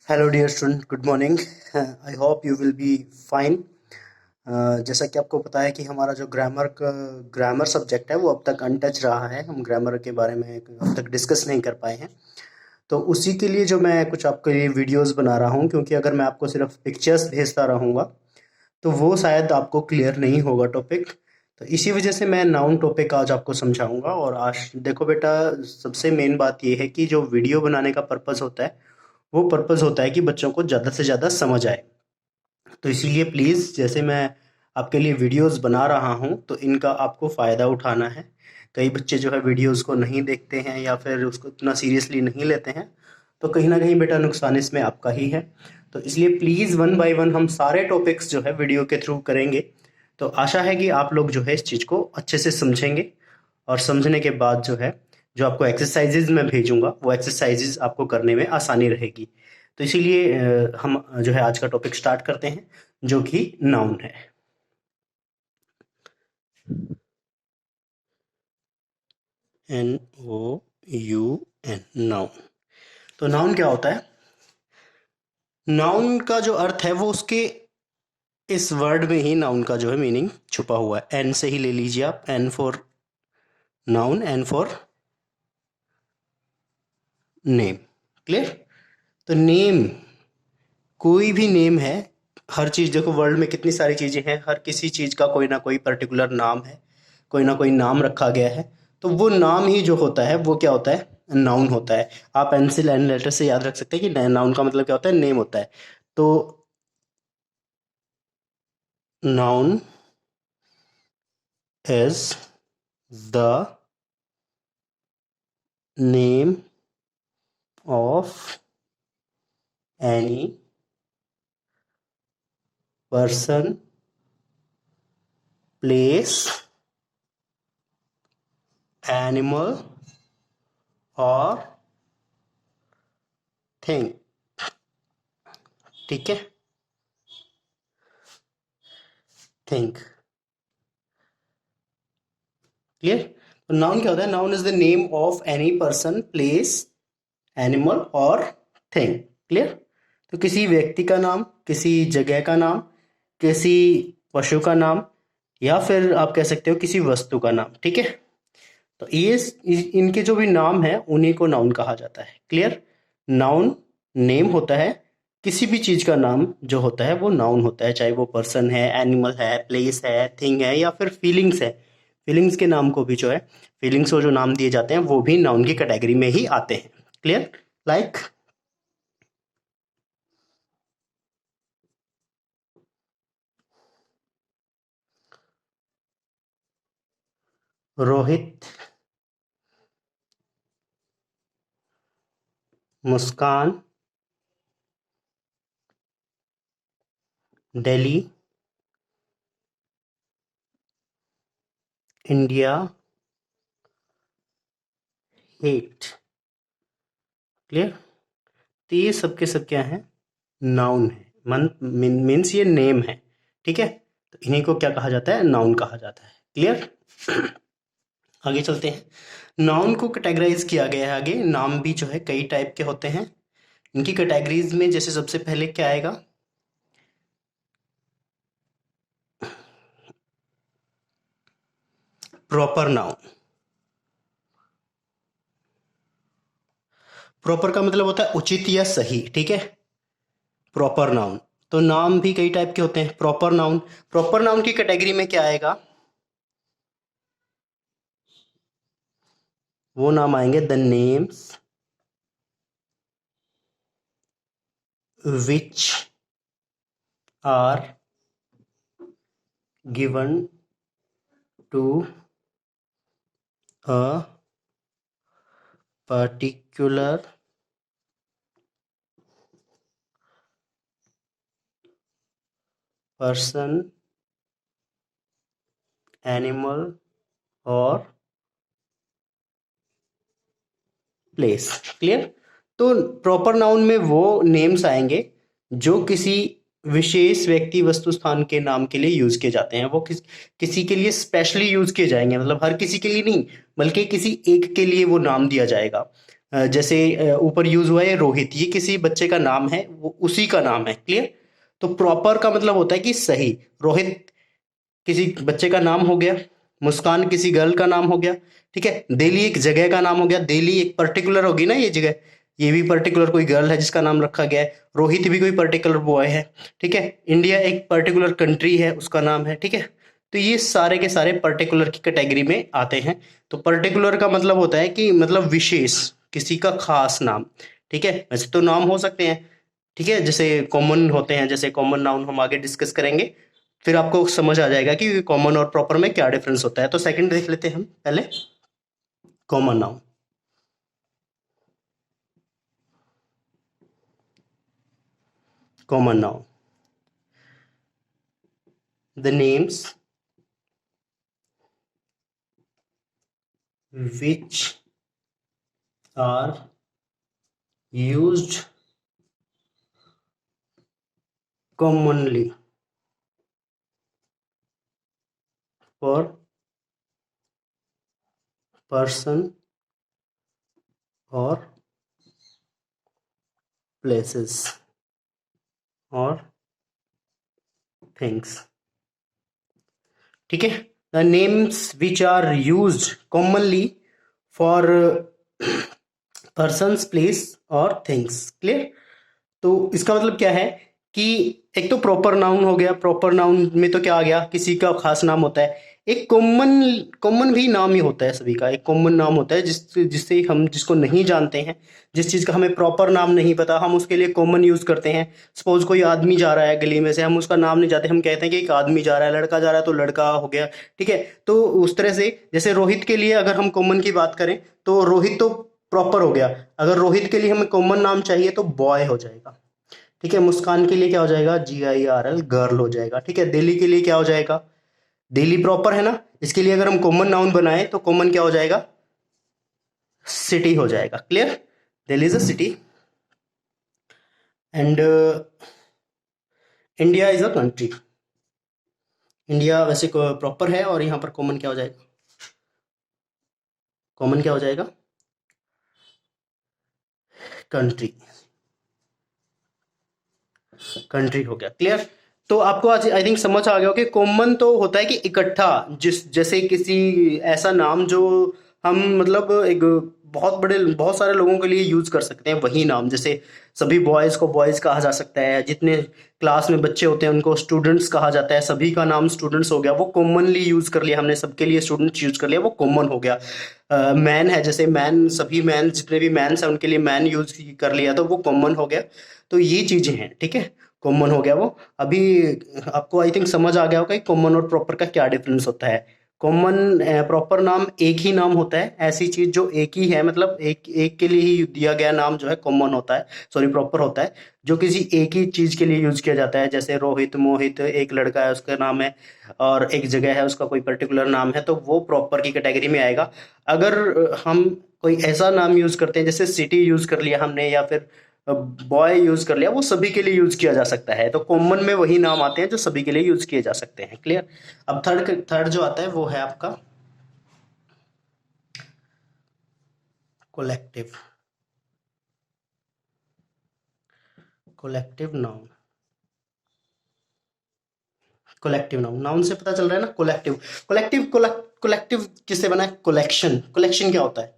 Hello dear student, good morning. I hope you will be fine. जैसा कि आपको पता है कि हमारा जो ग्रामर सब्जेक्ट है वो अब तक अनटच रहा है। हम ग्रामर के बारे में अब तक डिस्कस नहीं कर पाए हैं। तो उसी के लिए जो मैं कुछ आपके लिए वीडियोस बना रहा हूँ, क्योंकि अगर मैं आपको सिर्फ पिक्चर्स भेजता रहूँगा तो वो शायद आपको क्लियर नहीं होगा टॉपिक। तो इसी वजह से मैं नाउन टॉपिक आज आपको समझाऊंगा। और आज देखो बेटा, सबसे मेन बात ये है कि जो वीडियो बनाने का पर्पज़ होता है वो पर्पज़ होता है कि बच्चों को ज़्यादा से ज़्यादा समझ आए। तो इसीलिए प्लीज़, जैसे मैं आपके लिए वीडियोस बना रहा हूँ तो इनका आपको फ़ायदा उठाना है। कई बच्चे जो है वीडियोस को नहीं देखते हैं या फिर उसको इतना सीरियसली नहीं लेते हैं, तो कहीं ना कहीं बेटा नुकसान इसमें आपका ही है। तो इसलिए प्लीज़ वन बाय वन हम सारे टॉपिक्स जो है वीडियो के थ्रू करेंगे। तो आशा है कि आप लोग जो है इस चीज़ को अच्छे से समझेंगे। और समझने के बाद जो है, जो आपको एक्सरसाइजेज मैं भेजूंगा वो एक्सरसाइजेज आपको करने में आसानी रहेगी। तो इसीलिए हम जो है आज का टॉपिक स्टार्ट करते हैं, जो कि नाउन है। NOUN, noun. तो नाउन क्या होता है? नाउन का जो अर्थ है वो उसके इस वर्ड में ही नाउन का जो है मीनिंग छुपा हुआ है। एन से ही ले लीजिए आप, N for noun, N for name. Clear? तो नेम, कोई भी नेम है। हर चीज़ देखो, वर्ल्ड में कितनी सारी चीज़ें हैं, हर किसी चीज़ का कोई ना कोई पर्टिकुलर नाम है, कोई ना कोई नाम रखा गया है। तो वो नाम ही जो होता है वो क्या होता है? नाउन होता है। आप पेंसिल एंड लेटर से याद रख सकते हैं कि नाउन का मतलब क्या होता है? नेम होता है। तो noun is the name of any person, place, animal और थिंग। ठीक है? थिंक। क्लियर? तो नाउन क्या होता है? Noun is the name of any person, place, animal और थिंग। क्लियर? तो किसी व्यक्ति का नाम, किसी जगह का नाम, किसी पशु का नाम, या फिर आप कह सकते हो किसी वस्तु का नाम। ठीक है? तो ये इनके जो भी नाम है उन्हीं को नाउन कहा जाता है। क्लियर? नाउन नेम होता है, किसी भी चीज का नाम जो होता है वो नाउन होता है, चाहे वो पर्सन है, एनिमल है, प्लेस है, थिंग है, या फिर फीलिंग्स है। फीलिंग्स के नाम को भी जो है, फीलिंग्स को जो नाम दिए जाते हैं वो भी नाउन की कैटेगरी में ही आते हैं। क्लियर? लाइक रोहित, मुस्कान, दिल्ली, इंडिया, हेट। क्लियर? तो ये सब के सब क्या है? नाउन है। मन मीन्स ये नेम है। ठीक है? तो इन्हीं को क्या कहा जाता है? नाउन कहा जाता है। क्लियर? आगे चलते हैं। नाउन को कैटेगराइज किया गया है। आगे नाम भी जो है कई टाइप के होते हैं। इनकी कैटेगरीज में जैसे सबसे पहले क्या आएगा? Proper noun. प्रॉपर का मतलब होता है उचित या सही। ठीक है? Proper noun. तो नाम भी कई टाइप के होते हैं। प्रॉपर नाउन, प्रॉपर नाउन की कैटेगरी में क्या आएगा? वो नाम आएंगे the names which are given to a particular person, animal और प्लेस। क्लियर? तो प्रॉपर नाउन में वो नेम्स आएंगे जो किसी विशेष व्यक्ति, वस्तु, स्थान के नाम के लिए यूज किए जाते हैं। वो किसी के लिए स्पेशली यूज किए जाएंगे, मतलब हर किसी के लिए नहीं, बल्कि किसी एक के लिए वो नाम दिया जाएगा। जैसे ऊपर यूज हुआ है रोहित, ये किसी बच्चे का नाम है, वो उसी का नाम है। क्लियर? तो प्रॉपर का मतलब होता है कि सही। रोहित किसी बच्चे का नाम हो गया, मुस्कान किसी गर्ल का नाम हो गया, ठीक है। दिल्ली एक जगह का नाम हो गया, दिल्ली एक पर्टिकुलर होगी ना ये जगह, ये भी पर्टिकुलर कोई गर्ल है जिसका नाम रखा गया है। रोहित भी कोई पर्टिकुलर बॉय है, ठीक है। इंडिया एक पर्टिकुलर कंट्री है, उसका नाम है, ठीक है। तो ये सारे के सारे पर्टिकुलर की कैटेगरी में आते हैं। तो पर्टिकुलर का मतलब होता है कि मतलब विशेष, किसी का खास नाम, ठीक है। वैसे तो नाम हो सकते हैं, ठीक है, जैसे कॉमन होते हैं, जैसे कॉमन नाउन हम आगे डिस्कस करेंगे, फिर आपको समझ आ जाएगा कि कॉमन और प्रॉपर में क्या डिफरेंस होता है। तो सेकंड देख लेते हैं हम पहले, common noun. Common noun, the names which are used commonly for person or places or things, ठीक है। The names which are used commonly for persons, place और थिंग्स। क्लियर? तो इसका मतलब क्या है कि एक तो प्रॉपर नाउन हो गया, प्रॉपर नाउन में तो क्या आ गया, किसी का खास नाम होता है। एक कॉमन, कॉमन भी नाम ही होता है, सभी का एक कॉमन नाम होता है, जिससे हम जिसको नहीं जानते हैं, जिस चीज़ का हमें प्रॉपर नाम नहीं पता, हम उसके लिए कॉमन यूज़ करते हैं। सपोज कोई आदमी जा रहा है गली में से, हम उसका नाम नहीं जानते, हम कहते हैं कि एक आदमी जा रहा है, लड़का जा रहा है तो लड़का हो गया, ठीक है। तो उस तरह से जैसे रोहित के लिए अगर हम कॉमन की बात करें तो रोहित तो प्रॉपर हो गया। अगर रोहित के लिए हमें कॉमन नाम चाहिए तो बॉय हो जाएगा, ठीक है। मुस्कान के लिए क्या हो जाएगा, GIRL, गर्ल हो जाएगा, ठीक है। दिल्ली के लिए क्या हो जाएगा, दिल्ली प्रॉपर है ना, इसके लिए अगर हम कॉमन नाउन बनाए तो कॉमन क्या हो जाएगा, सिटी हो जाएगा। Clear? Delhi is a city and India is a country. India वैसे प्रॉपर है और यहाँ पर कॉमन क्या हो जाएगा, कॉमन क्या हो जाएगा, कंट्री, कंट्री हो गया। क्लियर? तो आपको आज आई थिंक समझ आ गया हो कि कॉमन तो होता है कि इकट्ठा, जिस जैसे किसी ऐसा नाम जो हम मतलब एक बहुत सारे लोगों के लिए यूज कर सकते हैं, वही नाम। जैसे सभी बॉयज को बॉयज कहा जा सकता है, जितने क्लास में बच्चे होते हैं उनको स्टूडेंट्स कहा जाता है, सभी का नाम स्टूडेंट्स हो गया, वो कॉमनली यूज कर लिया हमने, सबके लिए स्टूडेंट्स यूज कर लिया, वो कॉमन हो गया। मैन है, जैसे मैन, सभी मैन, जितने भी मैन्स हैं उनके लिए मैन यूज कर लिया, तो वो कॉमन हो गया। तो ये चीजें हैं, ठीक है, कॉमन हो गया वो। अभी आपको आई थिंक समझ आ गया होगा कि कॉमन और प्रॉपर का क्या डिफरेंस होता है। कॉमन, प्रॉपर नाम एक ही नाम होता है, ऐसी चीज जो एक ही है, मतलब एक एक के लिए ही दिया गया नाम जो है कॉमन होता है, सॉरी प्रॉपर होता है, जो किसी एक ही चीज के लिए यूज किया जाता है। जैसे रोहित, मोहित, एक लड़का है उसका नाम है, और एक जगह है उसका कोई पर्टिकुलर नाम है, तो वो प्रॉपर की कैटेगरी में आएगा। अगर हम कोई ऐसा नाम यूज करते हैं, जैसे सिटी यूज कर लिया हमने, या फिर बॉय यूज कर लिया, वो सभी के लिए यूज किया जा सकता है। तो कॉमन में वही नाम आते हैं जो सभी के लिए यूज किए जा सकते हैं। क्लियर? अब थर्ड थर्ड जो आता है वो है आपका collective, collective noun. Collective noun, noun से पता चल रहा है ना, कोलेक्टिव। कोलेक्टिव कोलेक्टिव किससे बना है, कलेक्शन। कलेक्शन क्या होता है,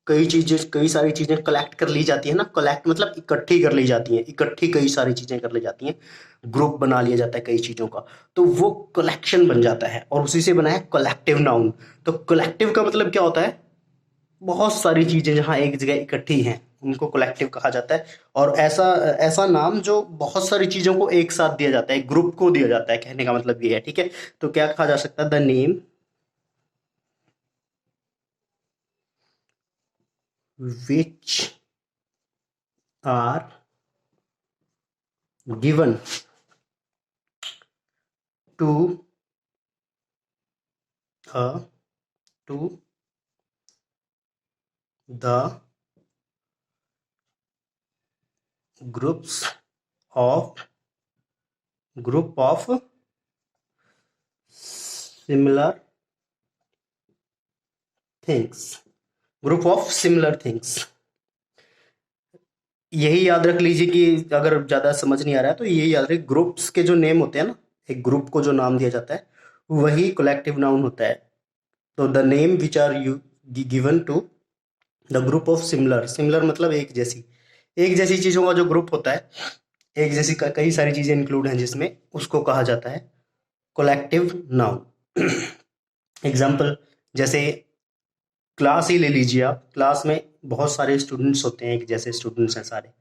कई चीजें, कई सारी चीजें कलेक्ट कर ली जाती है ना, कलेक्ट मतलब इकट्ठी कर ली जाती हैं, इकट्ठी कई सारी चीजें कर ली जाती हैं, ग्रुप बना लिया जाता है कई चीजों का, तो वो कलेक्शन बन जाता है, और उसी से बना है कलेक्टिव नाउन। तो कलेक्टिव का मतलब क्या होता है, बहुत सारी चीजें जहाँ एक जगह इकट्ठी हैं उनको कलेक्टिव कहा जाता है। और ऐसा ऐसा नाम जो बहुत सारी चीजों को एक साथ दिया जाता है, ग्रुप को दिया जाता है, कहने का मतलब ये है, ठीक है। तो क्या कहा जा सकता है, the name which are given to a to the groups of group of similar things, group of similar things, यही याद रख लीजिए कि अगर ज़्यादा समझ नहीं आ रहा है तो यही याद रखिए, ग्रुप्स के जो नेम होते हैं ना, एक ग्रुप को जो नाम दिया जाता है वही कलेक्टिव नाउन होता है। तो the name which are you given to the group of similar, similar मतलब एक जैसी चीज़ों का जो ग्रुप होता है, एक जैसी कई सारी चीज़ें इंक्लूड हैं जिसमें, उसको कहा जाता है कलेक्टिव नाउन। एग्जाम्पल, जैसे क्लास ही ले लीजिए आप, क्लास में बहुत सारे स्टूडेंट्स होते हैं, एक जैसे स्टूडेंट्स हैं सारे,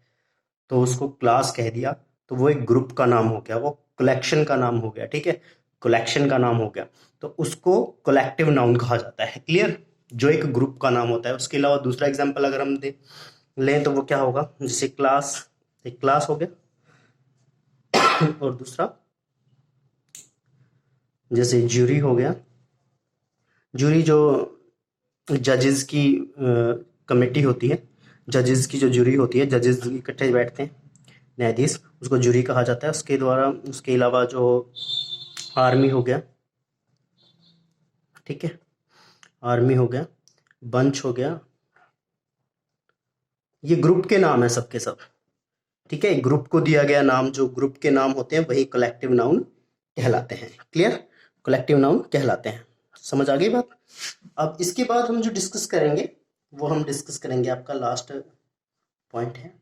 तो उसको क्लास कह दिया, तो वो एक ग्रुप का नाम हो गया, वो कलेक्शन का नाम हो गया, ठीक है, कलेक्शन का नाम हो गया, तो उसको कलेक्टिव नाउन कहा जाता है। क्लियर? जो एक ग्रुप का नाम होता है। उसके अलावा दूसरा एग्जांपल अगर हम दे लें तो वो क्या होगा, जैसे क्लास, एक क्लास हो गया, और दूसरा जैसे जूरी हो गया, जूरी जो जजेस की कमेटी होती है, जजेस की जो जूरी होती है, जजेस इकट्ठे बैठते हैं, न्यायाधीश, उसको जूरी कहा जाता है। उसके द्वारा, उसके अलावा जो आर्मी हो गया, ठीक है, आर्मी हो गया, बंच हो गया, ये ग्रुप के नाम है सबके सब, ठीक है। ग्रुप को दिया गया नाम, जो ग्रुप के नाम होते हैं वही कलेक्टिव नाउन कहलाते हैं। क्लियर? कलेक्टिव नाउन कहलाते हैं। समझ आ गई बात? अब इसके बाद हम जो डिस्कस करेंगे, वो हम डिस्कस करेंगे, आपका लास्ट पॉइंट है,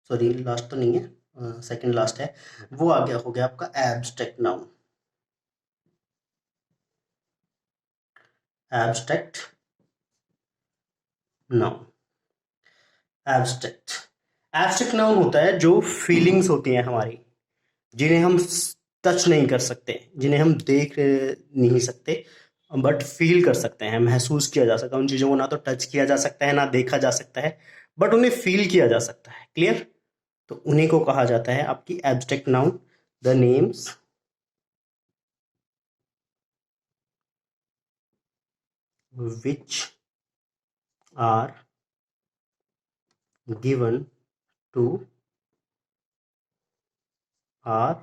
सॉरी लास्ट तो नहीं है, सेकंड लास्ट है, वो आ गया, हो गया आपका abstract noun. Abstract noun, abstract, abstract noun होता है जो फीलिंग्स होती हैं हमारी, जिन्हें हम टच नहीं कर सकते, जिन्हें हम देख नहीं सकते, बट फील कर सकते हैं, महसूस किया जा सकता है। उन चीज़ों को ना तो टच किया जा सकता है, ना देखा जा सकता है, बट उन्हें फील किया जा सकता है। क्लियर? तो उन्हीं को कहा जाता है आपकी abstract noun. The names which are given to our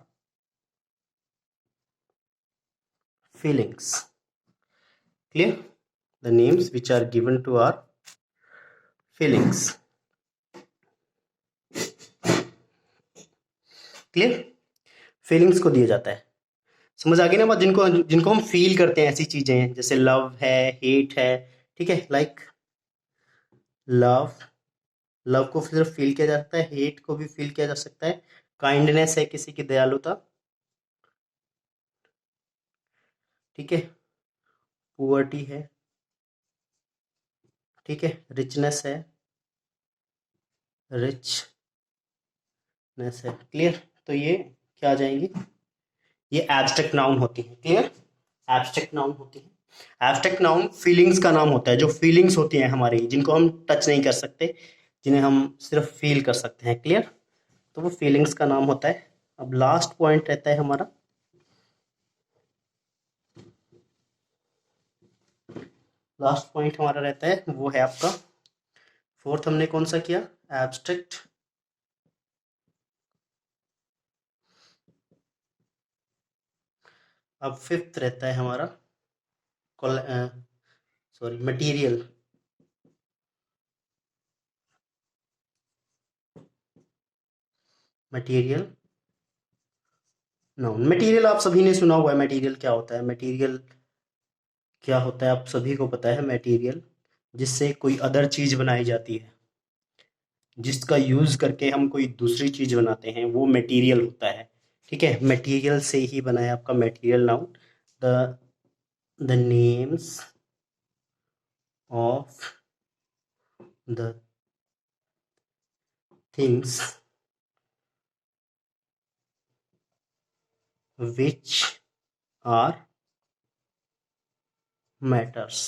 feelings. Clear? The names which are given to our feelings. Clear? Feelings को दिया जाता है। समझ आ गई ना बात? जिनको जिनको हम फील करते हैं, ऐसी चीजें हैं जैसे लव है, हेट है, ठीक है, लाइक लव, लव को सिर्फ फील किया जा सकता है, हेट को भी फील किया जा सकता है, काइंडनेस है किसी की दयालुता, ठीक है, पुअर्टी है, ठीक है, रिचनेस है, रिचनेस है। क्लियर? तो ये क्या आ जाएंगी, ये एब्स्ट्रैक्ट नाउन होती है। क्लियर? एब्स्ट्रैक्ट नाउन होती है। एब्स्ट्रैक्ट नाउन फीलिंग्स का नाम होता है, जो फीलिंग्स होती हैं हमारी, जिनको हम टच नहीं कर सकते, जिन्हें हम सिर्फ फील कर सकते हैं। क्लियर? तो वो फीलिंग्स का नाम होता है। अब लास्ट पॉइंट रहता है हमारा, लास्ट पॉइंट हमारा रहता है, वो है आपका फोर्थ, हमने कौन सा किया, एब्स्ट्रैक्ट। अब फिफ्थ रहता है हमारा sorry material. Material noun, material आप सभी ने सुना हुआ है, मटेरियल क्या होता है, मटेरियल क्या होता है आप सभी को पता है। मटेरियल जिससे कोई अदर चीज बनाई जाती है, जिसका यूज करके हम कोई दूसरी चीज बनाते हैं, वो मटेरियल होता है। ठीक है, मटेरियल से ही बना है आपका material noun. The the names of the things which are matters.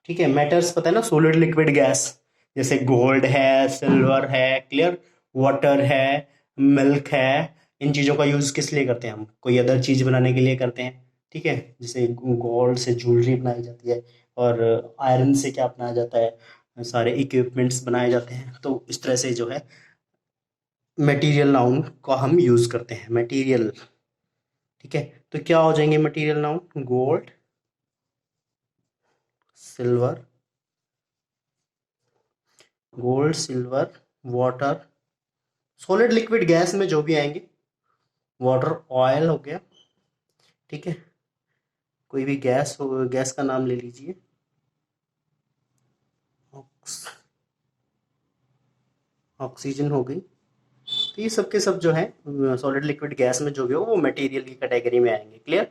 ठीक है, मैटर्स पता है ना, सॉलिड लिक्विड गैस, जैसे गोल्ड है, सिल्वर है, क्लियर, वाटर है, मिल्क है। इन चीज़ों का यूज़ किस लिए करते हैं हम, कोई अदर चीज़ बनाने के लिए करते हैं। ठीक है, जैसे गोल्ड से ज्वेलरी बनाई जाती है, और आयरन से क्या बनाया जाता है, सारे इक्विपमेंट्स बनाए जाते हैं। तो इस तरह से जो है मटेरियल नाउन का हम यूज़ करते हैं, मटेरियल। ठीक है, तो क्या हो जाएंगे material noun, gold, silver, gold, silver, water, solid, liquid, gas में जो भी आएंगे, वाटर, ऑयल हो गया, ठीक है। कोई भी गैस हो, गैस का नाम ले लीजिए, ऑक्सीजन हो गई। तो ये सब के सब जो है सॉलिड, लिक्विड, गैस में जो भी हो वो मटेरियल की कैटेगरी में आएंगे। क्लियर।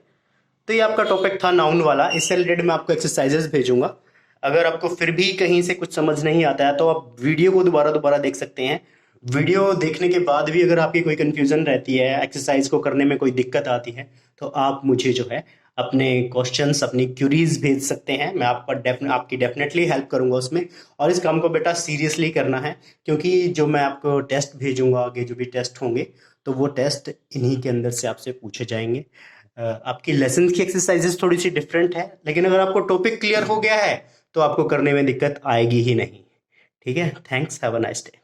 तो ये आपका टॉपिक था नाउन वाला। इससे रिलेटेड मैं आपको एक्सरसाइजेस भेजूंगा। अगर आपको फिर भी कहीं से कुछ समझ नहीं आता है तो आप वीडियो को दोबारा दोबारा देख सकते हैं। वीडियो देखने के बाद भी अगर आपकी कोई कंफ्यूजन रहती है, एक्सरसाइज को करने में कोई दिक्कत आती है, तो आप मुझे जो है अपने क्वेश्चंस, अपनी क्यूरीज भेज सकते हैं। मैं आपकी डेफिनेटली हेल्प करूंगा उसमें। और इस काम को बेटा सीरियसली करना है, क्योंकि जो मैं आपको टेस्ट भेजूंगा, आगे जो भी टेस्ट होंगे, तो वो टेस्ट इन्हीं के अंदर से आपसे पूछे जाएंगे। आपकी लेसन की एक्सरसाइजेस थोड़ी सी डिफरेंट है, लेकिन अगर आपको टॉपिक क्लियर हो गया है तो आपको करने में दिक्कत आएगी ही नहीं। ठीक है। Thanks, have a nice day.